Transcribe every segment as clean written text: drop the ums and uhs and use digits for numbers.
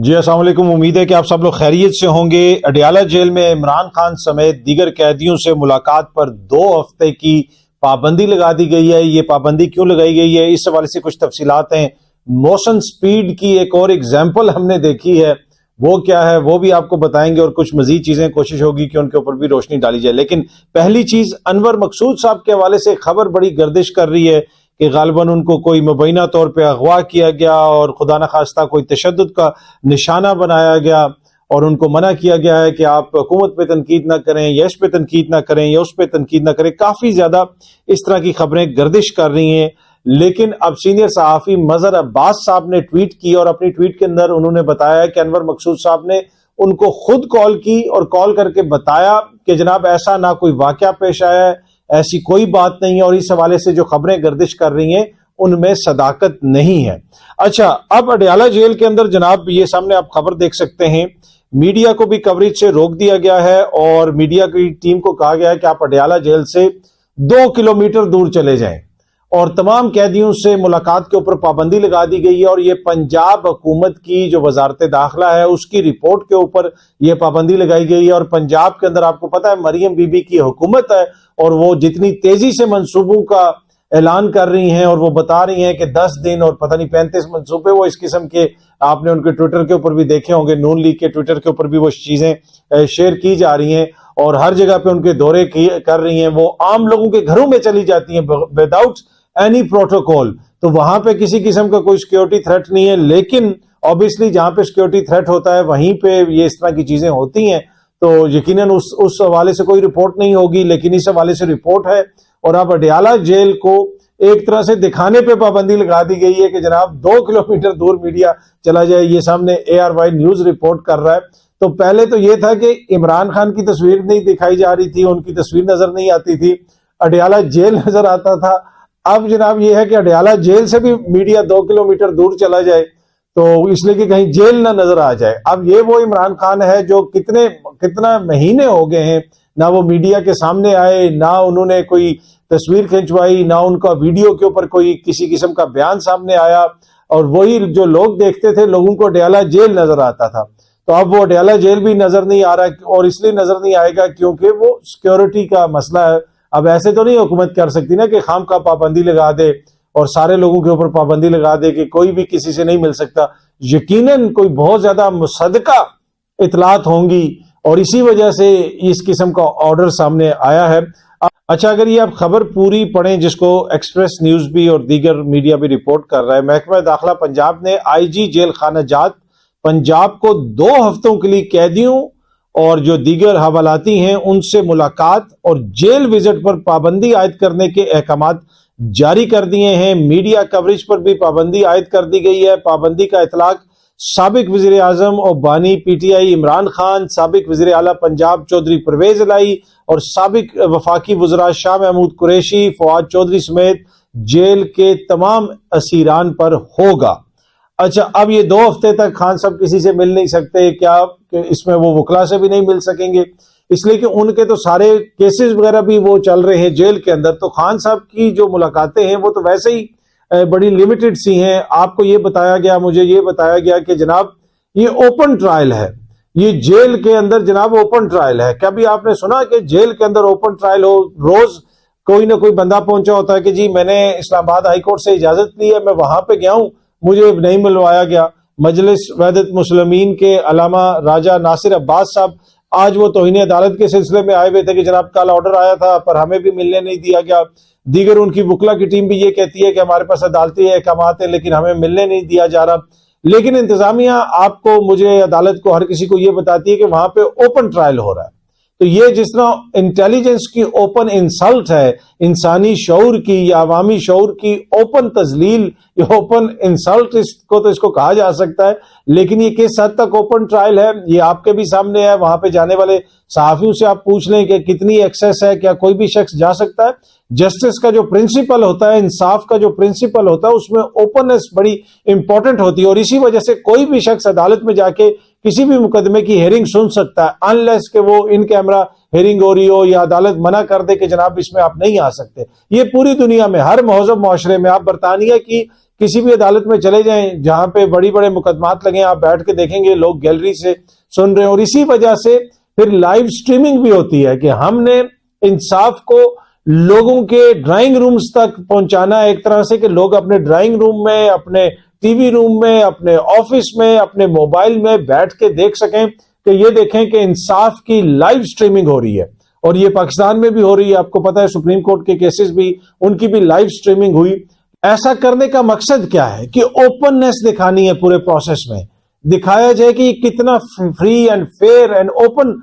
جی السلام علیکم، امید ہے کہ آپ سب لوگ خیریت سے ہوں گے۔ اڈیالہ جیل میں عمران خان سمیت دیگر قیدیوں سے ملاقات پر 2 ہفتے کی پابندی لگا دی گئی ہے۔ یہ پابندی کیوں لگائی گئی ہے، اس حوالے سے کچھ تفصیلات ہیں۔ موشن سپیڈ کی ایک اور ایگزامپل ہم نے دیکھی ہے، وہ کیا ہے وہ بھی آپ کو بتائیں گے، اور کچھ مزید چیزیں کوشش ہوگی کہ ان کے اوپر بھی روشنی ڈالی جائے۔ لیکن پہلی چیز، انور مقصود صاحب کے حوالے سے خبر بڑی گردش کر رہی ہے کہ غالباً ان کو کوئی مبینہ طور پہ اغوا کیا گیا اور خدا نخواستہ کوئی تشدد کا نشانہ بنایا گیا، اور ان کو منع کیا گیا ہے کہ آپ حکومت پہ تنقید نہ کریں، یا اس پہ تنقید نہ کریں، یا اس پہ تنقید نہ کریں۔ کافی زیادہ اس طرح کی خبریں گردش کر رہی ہیں۔ لیکن اب سینئر صحافی مظہر عباس صاحب نے ٹویٹ کی، اور اپنی ٹویٹ کے اندر انہوں نے بتایا کہ انور مقصود صاحب نے ان کو خود کال کی اور کال کر کے بتایا کہ جناب ایسا نہ کوئی واقعہ پیش آیا ہے، ایسی کوئی بات نہیں ہے، اور اس حوالے سے جو خبریں گردش کر رہی ہیں ان میں صداقت نہیں ہے۔ اچھا، اب اڈیالہ جیل کے اندر جناب یہ سامنے آپ خبر دیکھ سکتے ہیں، میڈیا کو بھی کوریج سے روک دیا گیا ہے، اور میڈیا کی ٹیم کو کہا گیا ہے کہ آپ اڈیالہ جیل سے 2 کلومیٹر دور چلے جائیں، اور تمام قیدیوں سے ملاقات کے اوپر پابندی لگا دی گئی ہے۔ اور یہ پنجاب حکومت کی جو وزارت داخلہ ہے اس کی رپورٹ کے اوپر یہ پابندی لگائی گئی ہے۔ اور پنجاب کے اندر آپ کو پتا ہے مریم بی بی کی حکومت ہے، اور وہ جتنی تیزی سے منصوبوں کا اعلان کر رہی ہیں، اور وہ بتا رہی ہیں کہ 10 دن اور پتہ نہیں 35 منصوبے وہ اس قسم کے آپ نے ان کے ٹویٹر کے اوپر بھی دیکھے ہوں گے، نون لیگ کے ٹویٹر کے اوپر بھی وہ چیزیں شیئر کی جا رہی ہیں، اور ہر جگہ پہ ان کے دورے کر رہی ہیں۔ وہ عام لوگوں کے گھروں میں چلی جاتی ہیں وداؤٹ اینی پروٹوکول، تو وہاں پہ کسی قسم کا کوئی سیکیورٹی تھریٹ نہیں ہے۔ لیکن obviously جہاں پہ سیکیورٹی تھریٹ ہوتا ہے وہیں پہ یہ اس طرح کی چیزیں ہوتی ہیں، تو یقیناً اس حوالے سے کوئی رپورٹ نہیں ہوگی، لیکن اس حوالے سے رپورٹ ہے۔ اور اب اڈیالہ جیل کو ایک طرح سے دکھانے پہ پابندی لگا دی گئی ہے کہ جناب 2 کلومیٹر دور میڈیا چلا جائے۔ یہ سامنے ARY نیوز رپورٹ کر رہا ہے۔ تو پہلے تو یہ تھا کہ عمران خان کی تصویر نہیں دکھائی جا رہی تھی، ان کی تصویر نظر نہیں آتی تھی، اڈیالہ جیل نظر آتا تھا۔ اب جناب یہ ہے کہ اڈیالہ جیل سے بھی میڈیا 2 کلومیٹر دور چلا جائے، تو اس لیے کہ کہیں جیل نہ نظر آ جائے۔ اب یہ وہ عمران خان ہے جو کتنا مہینے ہو گئے ہیں نہ وہ میڈیا کے سامنے آئے، نہ انہوں نے کوئی تصویر کھنچوائی، نہ ان کا ویڈیو کے اوپر کوئی کسی قسم کا بیان سامنے آیا، اور وہی جو لوگ دیکھتے تھے لوگوں کو اڈیالہ جیل نظر آتا تھا۔ تو اب وہ اڈیالہ جیل بھی نظر نہیں آ رہا، اور اس لیے نظر نہیں آئے گا کیونکہ وہ سیکیورٹی کا مسئلہ ہے۔ اب ایسے تو نہیں حکومت کر سکتی نا کہ خام کا پابندی لگا دے اور سارے لوگوں کے اوپر پابندی لگا دے کہ کوئی بھی کسی سے نہیں مل سکتا۔ یقیناً کوئی بہت زیادہ مصدقہ اطلاعات ہوں گی، اور اسی وجہ سے اس قسم کا آرڈر سامنے آیا ہے۔ اچھا، اگر یہ آپ خبر پوری پڑھیں جس کو ایکسپریس نیوز بھی اور دیگر میڈیا بھی رپورٹ کر رہا ہے، محکمہ داخلہ پنجاب نے IG جیل خانہ جات پنجاب کو 2 ہفتوں کے لیے قیدیوں اور جو دیگر حوالاتی ہیں ان سے ملاقات اور جیل وزٹ پر پابندی عائد کرنے کے احکامات جاری کر دیے ہیں۔ میڈیا کوریج پر بھی پابندی عائد کر دی گئی ہے۔ پابندی کا اطلاق سابق وزیر اعظم اور بانی PTI عمران خان، سابق وزیر اعلیٰ پنجاب چودھری پرویز الہی، اور سابق وفاقی وزراء شاہ محمود قریشی، فواد چودھری سمیت جیل کے تمام اسیران پر ہوگا۔ اچھا، اب یہ 2 ہفتے تک خان صاحب کسی سے مل نہیں سکتے، کیا کہ اس میں وہ وکلا سے بھی نہیں مل سکیں گے، اس لیے کہ ان کے تو سارے کیسز وغیرہ بھی وہ چل رہے ہیں جیل کے اندر۔ تو خان صاحب کی جو ملاقاتیں ہیں وہ تو ویسے ہی بڑی لیمیٹڈ سی ہیں۔ آپ کو یہ بتایا گیا، مجھے یہ بتایا گیا کہ جناب یہ اوپن ٹرائل ہے، یہ جیل کے اندر جناب اوپن ٹرائل ہے۔ کبھی آپ نے سنا کہ جیل کے اندر اوپن ٹرائل ہو؟ روز کوئی نہ کوئی بندہ پہنچا ہوتا ہے کہ جی میں نے اسلام آباد ہائی کورٹ سے اجازت لی ہے، میں وہاں پہ گیا ہوں، مجھے نہیں ملوایا گیا۔ مجلس وحدت مسلمین کے علامہ راجہ ناصر عباس صاحب آج وہ توہین عدالت کے سلسلے میں آئے ہوئے تھے کہ جناب کل آرڈر آیا تھا پر ہمیں بھی ملنے نہیں دیا گیا۔ دیگر ان کی وکلا کی ٹیم بھی یہ کہتی ہے کہ ہمارے پاس عدالتی احکامات ہیں لیکن ہمیں ملنے نہیں دیا جا رہا۔ لیکن انتظامیہ آپ کو، مجھے، عدالت کو، ہر کسی کو یہ بتاتی ہے کہ وہاں پہ اوپن ٹرائل ہو رہا ہے۔ تو یہ جس طرح انٹیلیجنس کی اوپن انسلٹ ہے، انسانی شعور کی یا عوامی شعور کی اوپن تذلیل، یہ اوپن انسلٹ اس کو کہا جا سکتا ہے۔ لیکن یہ کس حد تک اوپن ٹرائل ہے یہ آپ کے بھی سامنے ہے۔ وہاں پہ جانے والے صحافیوں سے آپ پوچھ لیں کہ کتنی ایکسیس ہے، کیا کوئی بھی شخص جا سکتا ہے؟ جسٹس کا جو پرنسپل ہوتا ہے، انصاف کا جو پرنسپل ہوتا ہے، اس میں اوپننس بڑی امپورٹنٹ ہوتی ہے، اور اسی وجہ سے کوئی بھی شخص عدالت میں جا کے کسی بھی مقدمے کی ہیئرنگ سن سکتا ہے، انلیس کہ وہ ان کیمرہ ہیئرنگ ہو رہی ہو یا عدالت منع کر دے کہ جناب اس میں آپ نہیں آ سکتے۔ یہ پوری دنیا میں ہر مہذب معاشرے میں، آپ برطانیہ کی کسی بھی عدالت میں چلے جائیں جہاں پہ بڑی بڑے مقدمات لگے، آپ بیٹھ کے دیکھیں گے لوگ گیلری سے سن رہے ہیں، اور اسی وجہ سے پھر لائیو سٹریمنگ بھی ہوتی ہے کہ ہم نے انصاف کو لوگوں کے ڈرائنگ رومز تک پہنچانا ہے، ایک طرح سے کہ لوگ اپنے ڈرائنگ روم میں، اپنے ٹی وی روم میں، اپنے آفس میں، اپنے موبائل میں بیٹھ کے دیکھ سکیں کہ یہ دیکھیں کہ انصاف کی لائیو سٹریمنگ ہو رہی ہے، اور یہ پاکستان میں بھی ہو رہی ہے۔ آپ کو پتا ہے سپریم کورٹ کے کیسز بھی، ان کی بھی لائیو سٹریمنگ ہوئی۔ ایسا کرنے کا مقصد کیا ہے کہ اوپننس دکھانی ہے، پورے پروسیس میں دکھایا جائے کہ یہ کتنا free and fair and open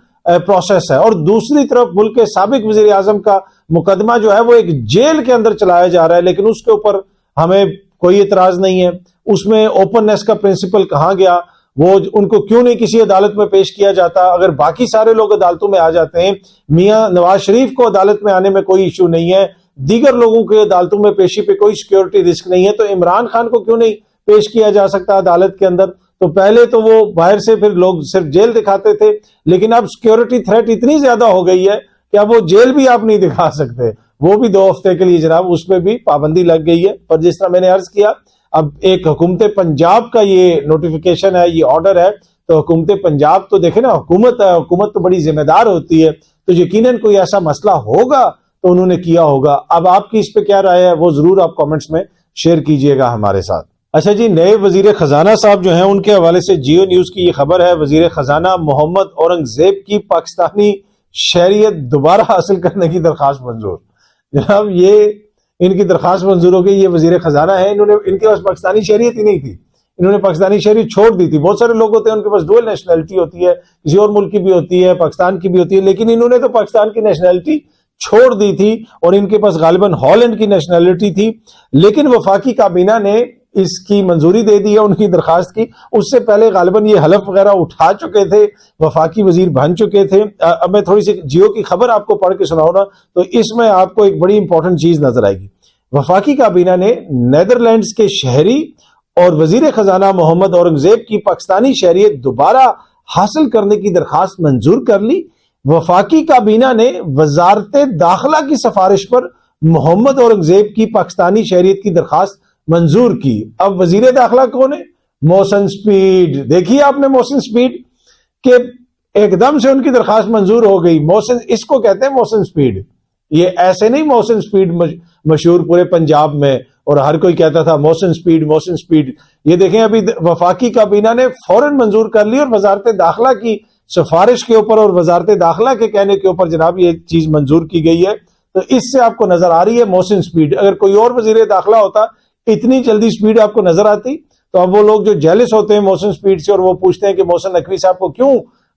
process ہے۔ اور دوسری طرف ملک کے سابق وزیر اعظم کا مقدمہ جو ہے وہ ایک جیل کے اندر چلایا جا رہا ہے، لیکن اس کے اوپر ہمیں کوئی اعتراض نہیں ہے۔ اس میں اوپننس کا پرنسپل کہاں گیا؟ وہ ان کو کیوں نہیں کسی عدالت میں پیش کیا جاتا؟ اگر باقی سارے لوگ عدالتوں میں آ جاتے ہیں، میاں نواز شریف کو عدالت میں آنے میں کوئی ایشو نہیں ہے، دیگر لوگوں کے عدالتوں میں پیشی پہ کوئی سیکیورٹی رسک نہیں ہے، تو عمران خان کو کیوں نہیں پیش کیا جا سکتا عدالت کے اندر؟ تو پہلے تو وہ باہر سے پھر لوگ صرف جیل دکھاتے تھے، لیکن اب سیکیورٹی تھریٹ اتنی زیادہ ہو گئی ہے کہ اب وہ جیل بھی آپ نہیں دکھا سکتے، وہ بھی 2 ہفتے کے لیے جناب اس پہ بھی پابندی لگ گئی ہے۔ اور جس طرح میں نے عرض کیا، اب ایک حکومت پنجاب کا یہ نوٹیفیکیشن ہے، یہ آرڈر ہے، تو حکومت پنجاب تو دیکھیں نا، حکومت ہے، حکومت تو بڑی ذمہ دار ہوتی ہے، تو یقیناً کوئی ایسا مسئلہ ہوگا تو انہوں نے کیا ہوگا۔ اب آپ کی اس پہ کیا رائے ہے وہ ضرور آپ کامنٹس میں شیئر کیجئے گا ہمارے ساتھ۔ اچھا جی، نئے وزیر خزانہ صاحب جو ہیں ان کے حوالے سے جیو نیوز کی یہ خبر ہے، وزیر خزانہ محمد اورنگزیب کی پاکستانی شہریت دوبارہ حاصل کرنے کی درخواست منظور۔ جناب یہ ان کی درخواست منظور ہو گئی، یہ وزیر خزانہ ہے، ان کے پاس پاکستانی شہریت ہی نہیں تھی، انہوں نے پاکستانی شہریت چھوڑ دی تھی۔ بہت سارے لوگ ہوتے ہیں ان کے پاس ڈوئل نیشنلٹی ہوتی ہے، کسی اور ملک کی بھی ہوتی ہے، پاکستان کی بھی ہوتی ہے، لیکن انہوں نے تو پاکستان کی نیشنلٹی چھوڑ دی تھی، اور ان کے پاس غالباً ہالینڈ کی نیشنلٹی تھی، لیکن وفاقی کابینہ نے اس کی منظوری دے دی ہے ان کی درخواست کی۔ اس سے پہلے غالباً یہ حلف وغیرہ اٹھا چکے تھے، وفاقی وزیر بن چکے تھے۔ اب میں تھوڑی سی جیو کی خبر آپ کو پڑھ کے سناؤں نا، تو اس میں آپ کو ایک بڑی امپورٹنٹ چیز نظر آئے گی۔ وفاقی کابینہ نے نیدرلینڈز کے شہری اور وزیر خزانہ محمد اورنگزیب کی پاکستانی شہریت دوبارہ حاصل کرنے کی درخواست منظور کر لی۔ وفاقی کابینہ نے وزارت داخلہ کی سفارش پر محمد اورنگزیب کی پاکستانی شہریت کی درخواست منظور کی۔ اب وزیر داخلہ کون ہے؟ محسن سپیڈ۔ دیکھیے آپ نے محسن سپیڈ کہ ایک دم سے ان کی درخواست منظور ہو گئی۔ محسن، اس کو کہتے ہیں محسن سپیڈ، یہ ایسے نہیں محسن سپیڈ مشہور پورے پنجاب میں اور ہر کوئی کہتا تھا محسن سپیڈ محسن سپیڈ۔ یہ دیکھیں ابھی وفاقی کابینہ نے فوراً منظور کر لی، اور وزارت داخلہ کی سفارش کے اوپر اور وزارت داخلہ کے کہنے کے اوپر جناب یہ چیز منظور کی گئی ہے۔ تو اس سے آپ کو نظر آ رہی ہے محسن سپیڈ۔ اگر کوئی اور وزیر داخلہ ہوتا اتنی جلدی سپیڈ آپ کو نظر آتی؟ تو اب وہ لوگ جو جیلس ہوتے ہیں محسن سپیڈ سے اور وہ پوچھتے ہیں کہ محسن نقوی صاحب کو کیوں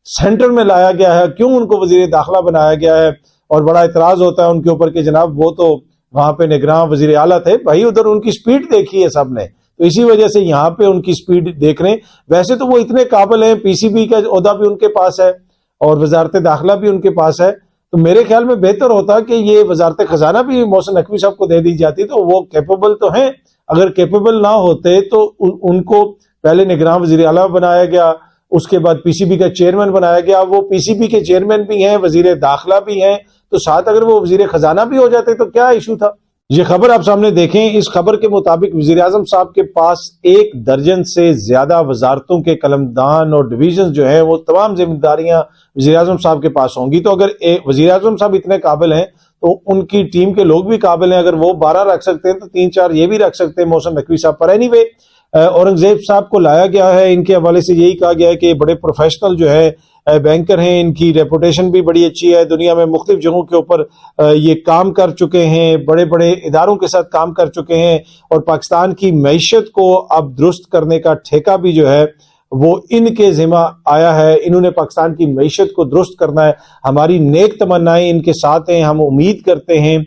سینٹر میں لایا گیا ہے، کیوں ان کو وزیر داخلہ بنایا گیا ہے، اور بڑا اعتراض ہوتا ہے ان کے اوپر کہ جناب وہ تو وہاں پہ نگراں وزیر اعلیٰ تھے۔ بھائی ادھر ان کی سپیڈ دیکھی ہے سب نے، تو اسی وجہ سے یہاں پہ ان کی سپیڈ دیکھ رہے ہیں۔ ویسے تو وہ اتنے قابل ہیں، پی سی بی کا عہدہ بھی ان کے پاس ہے اور وزارت داخلہ بھی ان کے پاس ہے، تو میرے خیال میں بہتر ہوتا کہ یہ وزارت خزانہ بھی محسن نقوی صاحب کو دے دی جاتی، تو وہ کیپیبل تو ہیں۔ اگر کیپیبل نہ ہوتے تو ان کو پہلے نگراں وزیر اعلیٰ بنایا گیا، اس کے بعد پی سی بی کا چیئرمین بنایا گیا۔ وہ پی سی بی کے چیئرمین بھی ہیں، وزیر داخلہ بھی ہیں، تو ساتھ اگر وہ وزیر خزانہ بھی ہو جاتے تو کیا ایشو تھا؟ یہ خبر آپ سامنے دیکھیں۔ اس خبر کے مطابق وزیر اعظم صاحب کے پاس 1 درجن سے زیادہ وزارتوں کے قلمدان اور ڈویژن جو ہیں وہ تمام ذمہ داریاں وزیر اعظم صاحب کے پاس ہوں گی۔ تو اگر وزیر اعظم صاحب اتنے قابل ہیں تو ان کی ٹیم کے لوگ بھی قابل ہیں، اگر وہ 12 رکھ سکتے ہیں تو 3-4 یہ بھی رکھ سکتے ہیں محسن نقوی صاحب پر۔ اینی وے اورنگزیب صاحب کو لایا گیا ہے، ان کے حوالے سے یہی کہا گیا ہے کہ یہ بڑے پروفیشنل جو ہے بینکر ہیں، ان کی ریپوٹیشن بھی بڑی اچھی ہے، دنیا میں مختلف جگہوں کے اوپر یہ کام کر چکے ہیں، بڑے بڑے اداروں کے ساتھ کام کر چکے ہیں، اور پاکستان کی معیشت کو اب درست کرنے کا ٹھیکہ بھی جو ہے وہ ان کے ذمہ آیا ہے۔ انہوں نے پاکستان کی معیشت کو درست کرنا ہے۔ ہماری نیک تمنائیں ان کے ساتھ ہیں، ہم امید کرتے ہیں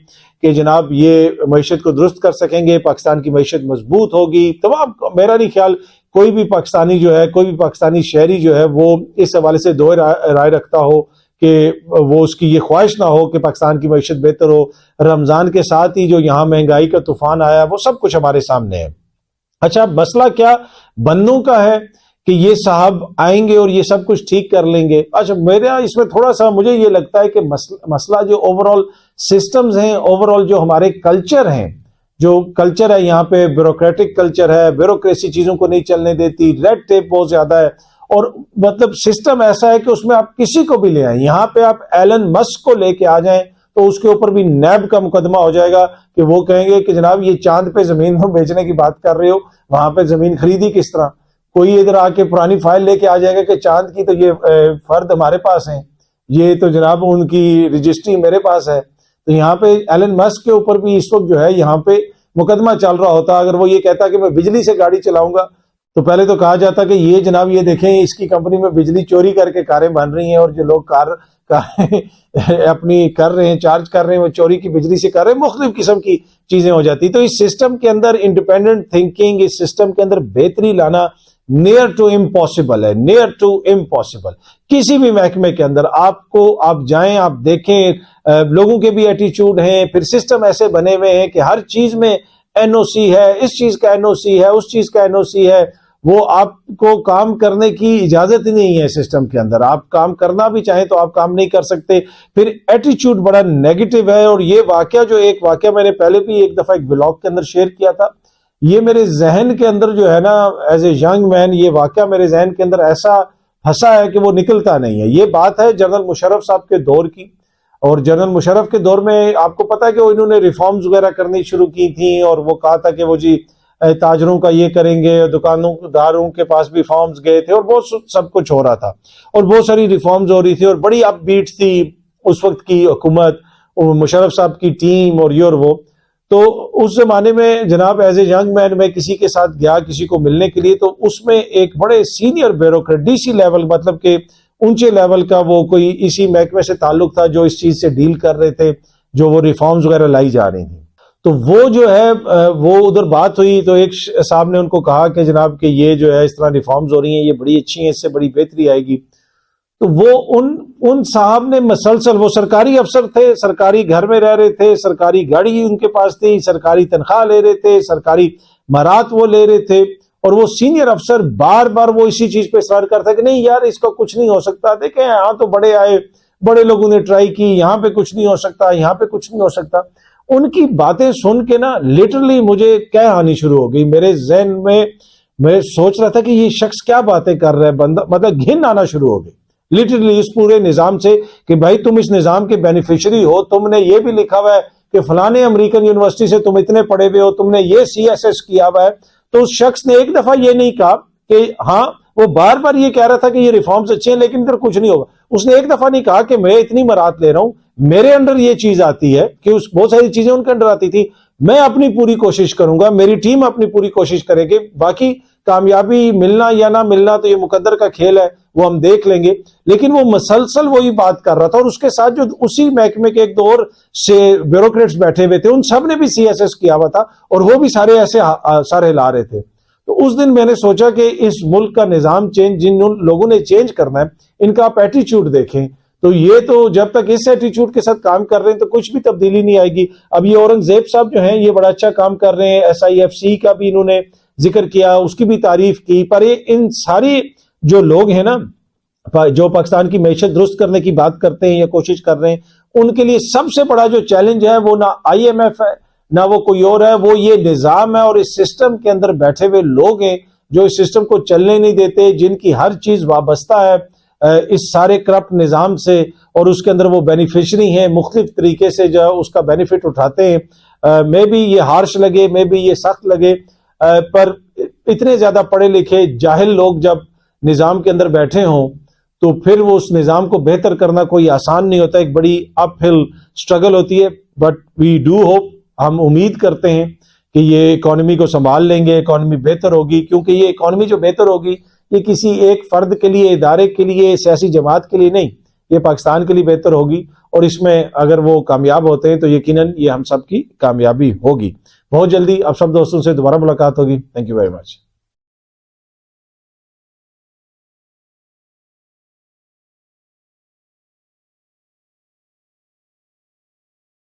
کہ جناب یہ معیشت کو درست کر سکیں گے، پاکستان کی معیشت مضبوط ہوگی۔ تمام میرا نہیں خیال کوئی بھی پاکستانی جو ہے، کوئی بھی پاکستانی شہری جو ہے وہ اس حوالے سے دو رائے رکھتا ہو کہ وہ اس کی یہ خواہش نہ ہو کہ پاکستان کی معیشت بہتر ہو۔ رمضان کے ساتھ ہی جو یہاں مہنگائی کا طوفان آیا وہ سب کچھ ہمارے سامنے ہے۔ اچھا مسئلہ کیا بندوں کا ہے کہ یہ صاحب آئیں گے اور یہ سب کچھ ٹھیک کر لیں گے؟ اچھا میرا اس میں تھوڑا سا مجھے یہ لگتا ہے کہ مسئلہ جو اوورال سسٹمز ہیں، اوورال جو ہمارے کلچر ہیں، جو کلچر ہے یہاں پہ بیوروکریٹک کلچر ہے, بیوروکریسی چیزوں کو نہیں چلنے دیتی, ریڈ ٹیپ بہت زیادہ ہے, اور مطلب سسٹم ایسا ہے کہ اس میں آپ کسی کو بھی لے آئیں. یہاں پہ آپ ایلن مسک کو لے کے آ جائیں تو اس کے اوپر بھی نیب کا مقدمہ ہو جائے گا کہ وہ کہیں گے کہ جناب یہ چاند پہ زمین بیچنے کی بات کر رہے ہو, وہاں پہ زمین خریدی کس طرح. کوئی ادھر آ کے پرانی فائل لے کے آ جائے گا کہ چاند کی تو یہ فرد ہمارے پاس ہیں, یہ تو جناب ان کی رجسٹری میرے پاس ہے. تو یہاں پہ ایلن مسک کے اوپر بھی اس وقت جو ہے یہاں پہ مقدمہ چل رہا ہوتا. اگر وہ یہ کہتا کہ میں بجلی سے گاڑی چلاؤں گا تو پہلے تو کہا جاتا کہ یہ جناب یہ دیکھیں اس کی کمپنی میں بجلی چوری کر کے کاریں بن رہی ہیں, اور جو لوگ کار اپنی کر رہے ہیں, چارج کر رہے ہیں, وہ چوری کی بجلی سے کر رہے ہیں, مختلف قسم کی چیزیں ہو جاتی. تو اس سسٹم کے اندر انڈیپینڈنٹ تھنکنگ, اس سسٹم کے اندر بہتری لانا نیئر ٹو امپاسبل ہے, نیئر ٹو امپاسبل. کسی بھی محکمے کے اندر آپ جائیں, آپ دیکھیں لوگوں کے بھی ایٹیچیوڈ ہیں, پھر سسٹم ایسے بنے ہوئے ہیں کہ ہر چیز میں این او سی ہے, اس چیز کا این او سی ہے, اس چیز کا این او سی ہے. وہ آپ کو کام کرنے کی اجازت ہی نہیں ہے سسٹم کے اندر. آپ کام کرنا بھی چاہیں تو آپ کام نہیں کر سکتے. پھر ایٹیچیوڈ بڑا نیگیٹو ہے. اور یہ واقعہ ایک واقعہ میں نے پہلے بھی ایک دفعہ ایک بلاگ کے اندر شیئر کیا تھا, یہ میرے ذہن کے اندر جو ہے نا ایز اے ینگ مین, یہ واقعہ میرے ذہن کے اندر ایسا پھنسا ہے کہ وہ نکلتا نہیں ہے. یہ بات ہے جنرل مشرف صاحب کے دور کی, اور جنرل مشرف کے دور میں آپ کو پتا ہے کہ انہوں نے ریفارمز وغیرہ کرنی شروع کی تھیں, اور وہ کہا تھا کہ وہ جی تاجروں کا یہ کریں گے, دکانوں داروں کے پاس بھی فارمز گئے تھے, اور بہت سب کچھ ہو رہا تھا, اور بہت ساری ریفارمز ہو رہی تھی, اور بڑی اپ بیٹ تھی اس وقت کی حکومت, مشرف صاحب کی ٹیم اور یہ اور وہ. تو اس زمانے میں جناب ایز اے ینگ مین میں کسی کے ساتھ گیا کسی کو ملنے کے لیے, تو اس میں ایک بڑے senior bureaucrat, D C level مطلب کہ اونچے لیول کا وہ کوئی اسی محکمے سے تعلق تھا جو اس چیز سے ڈیل کر رہے تھے, جو وہ ریفارمز وغیرہ لائی جا رہی تھیں. تو وہ جو ہے وہ ادھر بات ہوئی, تو ایک صاحب نے ان کو کہا کہ جناب کہ یہ جو ہے اس طرح ریفارمز ہو رہی ہیں, یہ بڑی اچھی ہیں, اس سے بڑی بہتری آئے گی. تو وہ ان صاحب نے مسلسل, وہ سرکاری افسر تھے, سرکاری گھر میں رہ رہے تھے, سرکاری گاڑی ان کے پاس تھی, سرکاری تنخواہ لے رہے تھے, سرکاری مرات وہ لے رہے تھے, اور وہ سینئر افسر بار بار وہ اسی چیز پہ اصرار کرتا ہے کہ نہیں یار اس کا کچھ نہیں ہو سکتا, دیکھیں یہاں تو بڑے آئے, بڑے لوگوں نے ٹرائی کی, یہاں پہ کچھ نہیں ہو سکتا, یہاں پہ کچھ نہیں ہو سکتا. ان کی باتیں سن کے نا لٹرلی مجھے کیا آنی شروع ہو گئی میرے ذہن میں. میں سوچ رہا تھا کہ یہ شخص کیا باتیں کر رہا ہے, بندہ مطلب گھن آنا شروع ہو گئی لٹرلی اس پورے نظام سے, کہ بھائی تم اس نظام کے بینیفیشری ہو, تم نے یہ بھی لکھا ہوا ہے کہ فلانے امریکن یونیورسٹی سے تم اتنے پڑھے ہوئے ہو, تم نے یہ سی ایس ایس کیا ہوا ہے. تو اس شخص نے ایک دفعہ یہ نہیں کہا کہ ہاں, وہ بار بار یہ کہہ رہا تھا کہ یہ ریفارمز اچھے ہیں لیکن ادھر کچھ نہیں ہوگا. اس نے ایک دفعہ نہیں کہا کہ میں اتنی مرات لے رہا ہوں, میرے انڈر یہ چیز آتی ہے, کہ بہت ساری چیزیں ان کے انڈر آتی تھی, میں اپنی پوری کوشش کروں گا, میری ٹیم اپنی پوری کوشش کرے گی, باقی کامیابی ملنا یا نہ ملنا تو یہ مقدر کا کھیل ہے, وہ ہم دیکھ لیں گے. لیکن وہ مسلسل وہی بات کر رہا تھا, اور اس کے ساتھ جو اسی محکمے کے ایک دو اور سے بیوروکریٹس بیٹھے ہوئے تھے, ان سب نے بھی سی ایس ایس کیا ہوا تھا, اور وہ بھی سارے ایسے سارے ہلا رہے تھے. تو اس دن میں نے سوچا کہ اس ملک کا نظام چینج جن لوگوں نے چینج کرنا ہے, ان کا آپ ایٹیچیوڈ دیکھیں. تو یہ تو جب تک اس ایٹیچیوڈ کے ساتھ کام کر رہے ہیں تو کچھ بھی تبدیلی نہیں آئے گی. اب یہ اورنگزیب صاحب جو ہیں یہ بڑا اچھا کام کر رہے ہیں, ایس آئی ایف سی کا بھی انہوں نے ذکر کیا, اس کی بھی تعریف کی, پر ان ساری جو لوگ ہیں نا جو پاکستان کی معیشت درست کرنے کی بات کرتے ہیں یا کوشش کر رہے ہیں, ان کے لیے سب سے بڑا جو چیلنج ہے وہ نہ آئی ایم ایف ہے نہ وہ کوئی اور ہے, وہ یہ نظام ہے اور اس سسٹم کے اندر بیٹھے ہوئے لوگ ہیں جو اس سسٹم کو چلنے نہیں دیتے, جن کی ہر چیز وابستہ ہے اس سارے کرپٹ نظام سے, اور اس کے اندر وہ بینیفیشری ہیں, مختلف طریقے سے جو اس کا بینیفٹ اٹھاتے ہیں. میں بھی یہ ہارش لگے, میں بھی یہ سخت لگے, پر اتنے زیادہ پڑھے لکھے جاہل لوگ جب نظام کے اندر بیٹھے ہوں تو پھر وہ اس نظام کو بہتر کرنا کوئی آسان نہیں ہوتا, ایک بڑی اپ ہل سٹرگل ہوتی ہے. بٹ وی ڈو ہوپ, ہم امید کرتے ہیں کہ یہ اکانومی کو سنبھال لیں گے, اکانومی بہتر ہوگی, کیونکہ یہ اکانومی جو بہتر ہوگی یہ کسی ایک فرد کے لیے, ادارے کے لیے, سیاسی جماعت کے لیے نہیں, یہ پاکستان کے لیے بہتر ہوگی. اور اس میں اگر وہ کامیاب ہوتے ہیں تو یقیناً یہ ہم سب کی کامیابی ہوگی. بہت جلدی آپ سب دوستوں سے دوبارہ ملاقات ہوگی. Thank you very much.